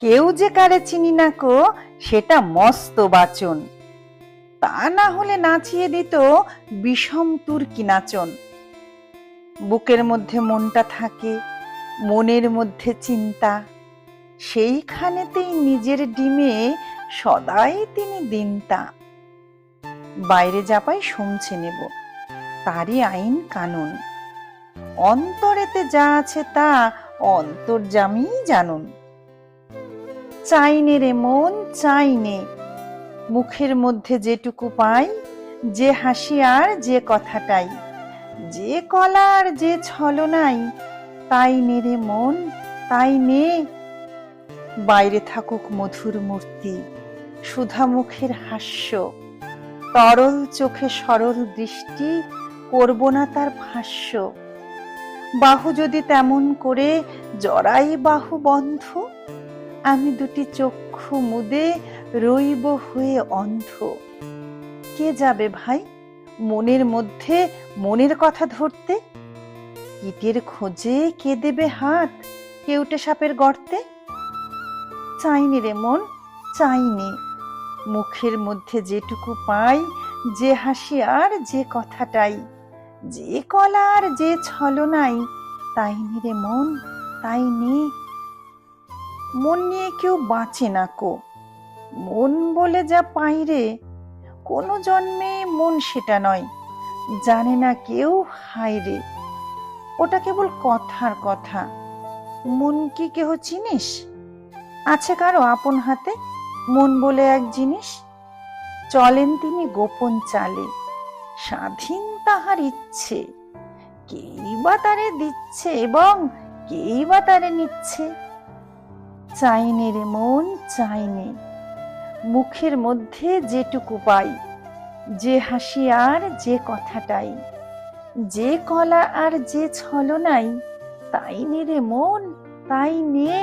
কেউ যে কারে চিনি না কো সেটা মস্ত বাচন, তা না হলে নাচিয়ে দিত বিষম তুর্কি নাচন। বুকের মধ্যে মনটা থাকে, মনের মধ্যে চিন্তা, সেইখানেতেই নিজের ডিমে সদাই তিনি দিনতা। বাইরে যাপাই শুনছে নেব, তারই আইন কানুন, অন্তরেতে যা আছে তা অন্তর্যামী জানুন। চাইনে রে মন চাইনে, মুখের মধ্যে যেটুকু পাই, যে হাসি আর যে কথাটাই, যে কলার যে ছলনাই, তাই নে রে মন তাই নে। বাইরে থাকুক মধুর মূর্তি, সুধা মুখের হাস্য, তরল চোখে সরল দৃষ্টি, করব না তার ভাষ্য। বাহু যদি তেমন করে জড়াই বাহু বন্ধ, আমি দুটি চক্ষু মুদে রইব হয়ে অন্ধ। কে যাবে ভাই মনের মধ্যে মনের কথা ধরতে? কীটের খোঁজে কে দেবে হাত কেউটে সাপের গর্তে? চাইনি রে মন চাইনি, মুখের মধ্যে যেটুকু পাই, যে হাসি আর যে কথাটাই, যে কলা আর যে ছলনাই, তাই নে রে মন তাই নে। মন নিয়ে কেউ বাঁচে না কো, মন বলে যা পাই রে, কোনো জন্মে মন সেটা নয়, জানে না কেউ হায় রে। ওটা কেবল কথার কথা, মন কি কেহ চিনিস? আছে কারো আপন হাতে মন বলে এক জিনিস? চলেন তিনি গোপন চালে, স্বাধীন তাহার ইচ্ছে, কেই বা তারে দিচ্ছে এবং কেই বা তারে নিচ্ছে। চাইনে রে মন চাইনে, মুখের মধ্যে যেটুকু পাই, যে হাসি আর যে কথাটাই, যে কলা আর যে ছলনাই, তাই নে রে মন তাই নে।